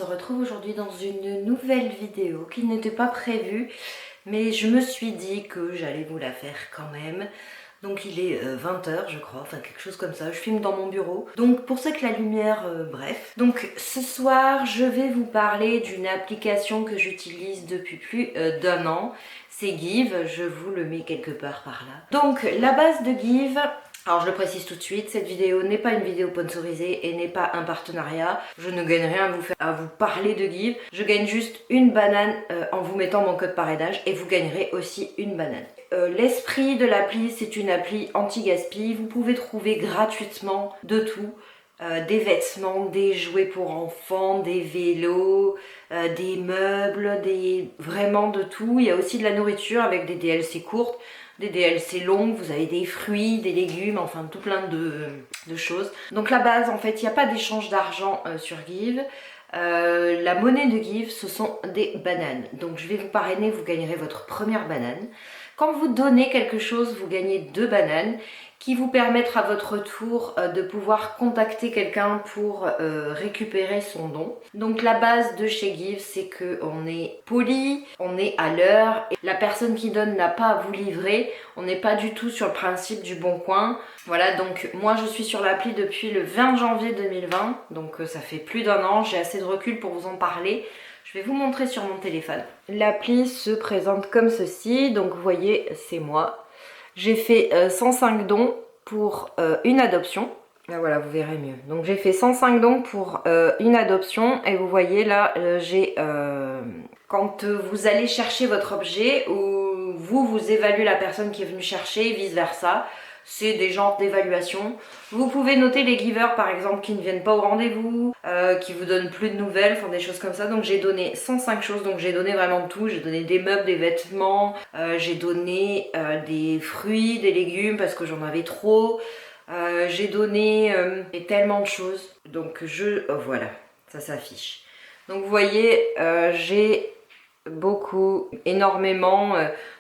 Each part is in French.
se retrouve aujourd'hui dans une nouvelle vidéo qui n'était pas prévue, mais je me suis dit que j'allais vous la faire quand même. Donc il est 20 h je crois, enfin quelque chose comme ça, je filme dans mon bureau. Donc pour ça que la lumière, bref. Donc ce soir je vais vous parler d'une application que j'utilise depuis plus d'1 an. C'est Give, je vous le mets quelque part par là. Donc la base de Give... Alors je le précise tout de suite, cette vidéo n'est pas une vidéo sponsorisée et n'est pas un partenariat. Je ne gagne rien à vous parler de Give. Je gagne juste une banane en vous mettant mon code parrainage et vous gagnerez aussi une banane. L'esprit de l'appli, c'est une appli anti-gaspi. Vous pouvez trouver gratuitement de tout. Des vêtements, des jouets pour enfants, des vélos, des meubles, vraiment de tout. Il y a aussi de la nourriture avec des DLC courtes, des DLC longues, vous avez des fruits, des légumes, enfin tout plein de choses. Donc la base, en fait, il n'y a pas d'échange d'argent sur Give. La monnaie de Give, ce sont des bananes. Donc je vais vous parrainer, vous gagnerez votre première banane. Quand vous donnez quelque chose, vous gagnez 2 bananes qui vous permettent à votre tour de pouvoir contacter quelqu'un pour récupérer son don. Donc la base de chez Give, c'est qu'on est poli, on est à l'heure, et la personne qui donne n'a pas à vous livrer, on n'est pas du tout sur le principe du bon coin. Voilà, donc moi je suis sur l'appli depuis le 20 janvier 2020, donc ça fait plus d'1 an, j'ai assez de recul pour vous en parler. Je vais vous montrer sur mon téléphone. L'appli se présente comme ceci, donc vous voyez, c'est moi. J'ai fait 105 dons pour une adoption. Là, voilà, vous verrez mieux. Donc j'ai fait 105 dons pour une adoption et vous voyez là, quand vous allez chercher votre objet ou vous évaluez la personne qui est venue chercher, vice versa. C'est des genres d'évaluation. Vous pouvez noter les givers par exemple qui ne viennent pas au rendez-vous, qui vous donnent plus de nouvelles, enfin des choses comme ça. Donc j'ai donné 105 choses, donc j'ai donné vraiment tout. J'ai donné des meubles, des vêtements, j'ai donné des fruits, des légumes parce que j'en avais trop. J'ai donné tellement de choses. Donc voilà, ça s'affiche. Donc vous voyez, j'ai beaucoup, énormément.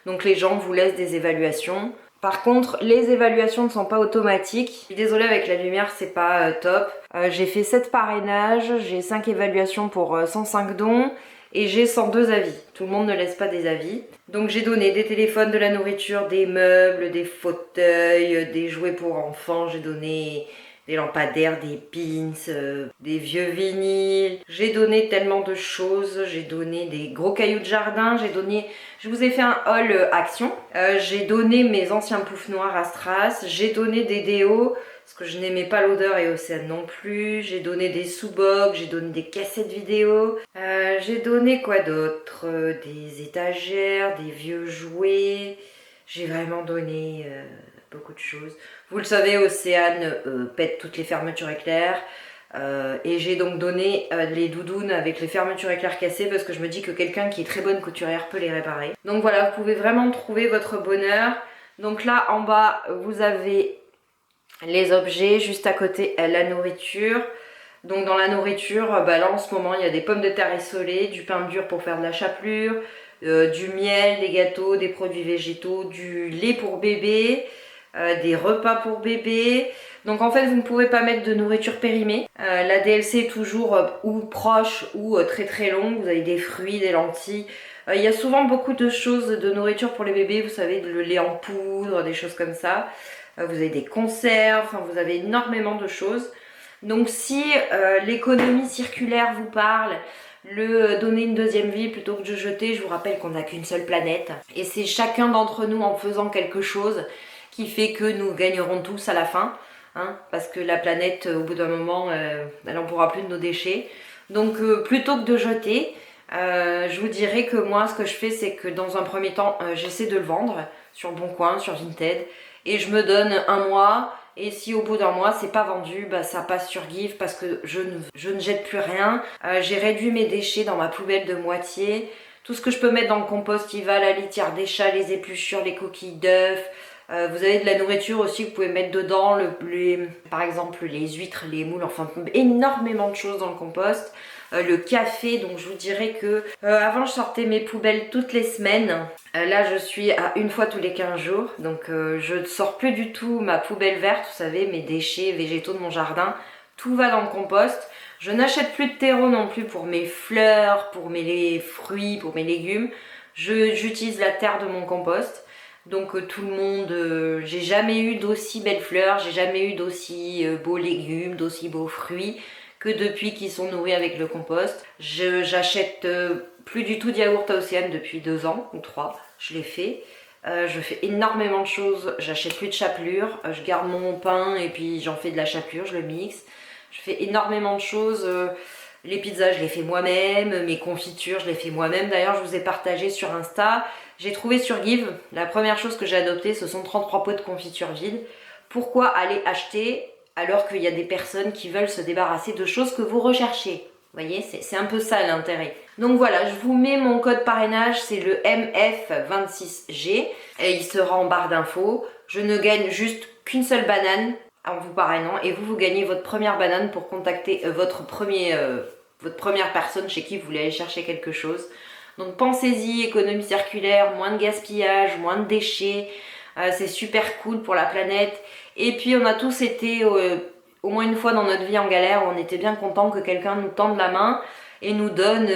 Donc les gens vous laissent des évaluations. Par contre, les évaluations ne sont pas automatiques. Je suis désolée, avec la lumière, c'est pas top. J'ai fait 7 parrainages, j'ai 5 évaluations pour 105 dons et j'ai 102 avis. Tout le monde ne laisse pas des avis. Donc j'ai donné des téléphones, de la nourriture, des meubles, des fauteuils, des jouets pour enfants. J'ai donné des lampadaires, des pins, des vieux vinyles. J'ai donné tellement de choses. J'ai donné des gros cailloux de jardin. Je vous ai fait un haul action. J'ai donné mes anciens poufs noirs à Strass. J'ai donné des déos parce que je n'aimais pas l'odeur et Océane non plus. J'ai donné des sous-bocs. J'ai donné des cassettes vidéo. J'ai donné quoi d'autre? Des étagères, des vieux jouets. J'ai vraiment donné beaucoup de choses. Vous le savez, Océane pète toutes les fermetures éclairs. Et j'ai donc donné les doudounes avec les fermetures éclairs cassées parce que je me dis que quelqu'un qui est très bonne couturière peut les réparer. Donc voilà, vous pouvez vraiment trouver votre bonheur. Donc là en bas vous avez les objets, juste à côté la nourriture. Donc dans la nourriture, là en ce moment il y a des pommes de terre essolées, du pain dur pour faire de la chapelure, du miel, des gâteaux, des produits végétaux, du lait pour bébé, des repas pour bébé. Donc en fait vous ne pouvez pas mettre de nourriture périmée. La DLC est toujours ou proche ou très très longue. Vous avez des fruits, des lentilles. Il y a souvent beaucoup de choses de nourriture pour les bébés. Vous savez, le lait en poudre, des choses comme ça. Vous avez des conserves, enfin vous avez énormément de choses. Donc si l'économie circulaire vous parle, donner une deuxième vie plutôt que de jeter, je vous rappelle qu'on n'a qu'une seule planète. Et c'est chacun d'entre nous en faisant quelque chose qui fait que nous gagnerons tous à la fin. Hein, parce que la planète, au bout d'un moment, elle n'en pourra plus de nos déchets. Donc plutôt que de jeter, je vous dirais que moi, ce que je fais, c'est que dans un premier temps, j'essaie de le vendre sur Boncoin, sur Vinted. Et je me donne 1 mois. Et si au bout d'1 mois c'est pas vendu, ça passe sur Give parce que je ne jette plus rien. J'ai réduit mes déchets dans ma poubelle de moitié. Tout ce que je peux mettre dans le compost, il va, la litière des chats, les épluchures, les coquilles d'œufs. Vous avez de la nourriture aussi que vous pouvez mettre dedans, par exemple les huîtres, les moules, enfin énormément de choses dans le compost. Le café, donc je vous dirais que avant je sortais mes poubelles toutes les semaines. Là je suis à 1 fois tous les 15 jours, donc je ne sors plus du tout ma poubelle verte, vous savez, mes déchets végétaux de mon jardin. Tout va dans le compost. Je n'achète plus de terreau non plus pour mes fleurs, pour mes fruits, pour mes légumes. J'utilise la terre de mon compost. Donc tout le monde, j'ai jamais eu d'aussi belles fleurs, j'ai jamais eu d'aussi beaux légumes, d'aussi beaux fruits que depuis qu'ils sont nourris avec le compost. J'achète plus du tout de yaourt à Océane depuis 2 ans ou 3, je l'ai fait. Je fais énormément de choses, j'achète plus de chapelure, je garde mon pain et puis j'en fais de la chapelure, je le mixe. Je fais énormément de choses, les pizzas je les fais moi-même, mes confitures je les fais moi-même. D'ailleurs je vous ai partagé sur Insta, j'ai trouvé sur Give, la première chose que j'ai adoptée ce sont 33 pots de confiture vides. Pourquoi aller acheter alors qu'il y a des personnes qui veulent se débarrasser de choses que vous recherchez? Vous voyez, c'est un peu ça l'intérêt. Donc voilà, je vous mets mon code parrainage, c'est le MF26G. Et il sera en barre d'infos. Je ne gagne juste qu'une seule banane en vous parrainant. Et vous gagnez votre première banane pour contacter votre première personne chez qui vous voulez aller chercher quelque chose. Donc pensez-y, économie circulaire, moins de gaspillage, moins de déchets. C'est super cool pour la planète. Et puis on a tous été... au moins une fois dans notre vie en galère, on était bien content que quelqu'un nous tende la main et nous donne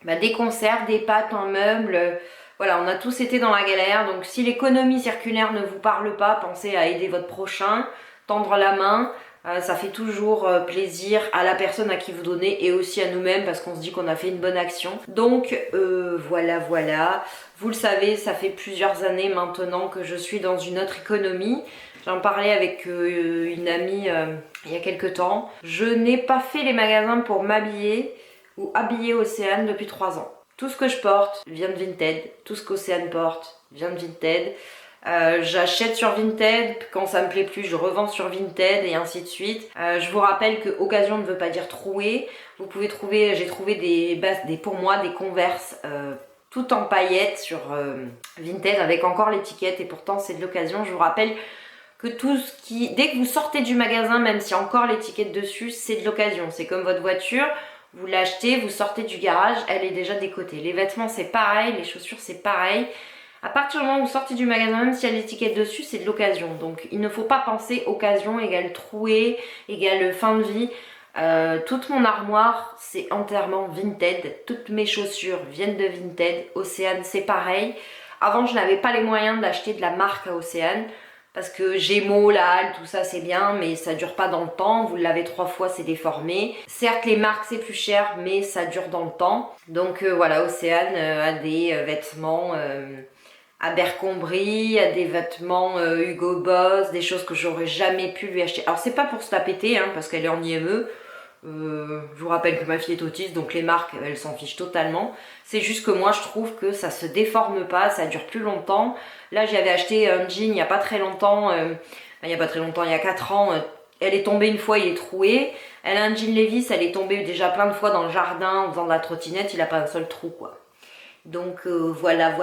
des conserves, des pâtes, un meuble. Voilà, on a tous été dans la galère. Donc si l'économie circulaire ne vous parle pas, pensez à aider votre prochain, tendre la main. Ça fait toujours plaisir à la personne à qui vous donnez et aussi à nous-mêmes parce qu'on se dit qu'on a fait une bonne action. Donc voilà. Vous le savez, ça fait plusieurs années maintenant que je suis dans une autre économie. J'en parlais avec une amie il y a quelques temps. Je n'ai pas fait les magasins pour m'habiller ou habiller Océane depuis 3 ans. Tout ce que je porte vient de Vinted. Tout ce qu'Océane porte vient de Vinted. J'achète sur Vinted, quand ça me plaît plus je revends sur Vinted et ainsi de suite. Je vous rappelle que occasion ne veut pas dire trouer. Vous pouvez trouver, j'ai trouvé pour moi des Converse tout en paillettes sur Vinted avec encore l'étiquette et pourtant c'est de l'occasion. Je vous rappelle que dès que vous sortez du magasin, même s'il y a encore l'étiquette dessus, c'est de l'occasion. C'est comme votre voiture, vous l'achetez, vous sortez du garage, elle est déjà décotée. Les vêtements c'est pareil, les chaussures c'est pareil. À partir du moment où vous sortez du magasin, même s'il y a l'étiquette dessus, c'est de l'occasion. Donc il ne faut pas penser occasion égale trouée, égale fin de vie. Toute mon armoire c'est entièrement Vinted. Toutes mes chaussures viennent de Vinted. Océane c'est pareil. Avant je n'avais pas les moyens d'acheter de la marque à Océane. Parce que Gémeaux, la halle, tout ça c'est bien, mais ça dure pas dans le temps. Vous l'avez 3 fois, c'est déformé. Certes, les marques c'est plus cher, mais ça dure dans le temps. Donc voilà, Océane a des vêtements Abercrombie, a des vêtements Hugo Boss, des choses que j'aurais jamais pu lui acheter. Alors c'est pas pour se la péter, hein, parce qu'elle est en IME. Je vous rappelle que ma fille est autiste, donc les marques elles s'en fichent totalement. C'est juste que moi je trouve que ça se déforme pas, ça dure plus longtemps. Là j'avais acheté un jean il y a pas très longtemps, il y a 4 ans. Elle est tombée une fois, il est troué. Elle a un jean Levi's, elle est tombée déjà plein de fois dans le jardin en faisant de la trottinette, il a pas un seul trou quoi. Donc voilà.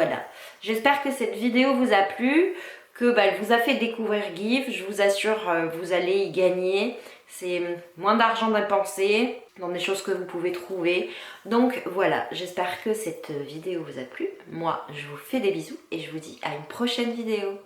J'espère que cette vidéo vous a plu, que elle vous a fait découvrir Give. Je vous assure, vous allez y gagner. C'est moins d'argent dépensé dans des choses que vous pouvez trouver. Donc voilà, j'espère que cette vidéo vous a plu. Moi, je vous fais des bisous et je vous dis à une prochaine vidéo.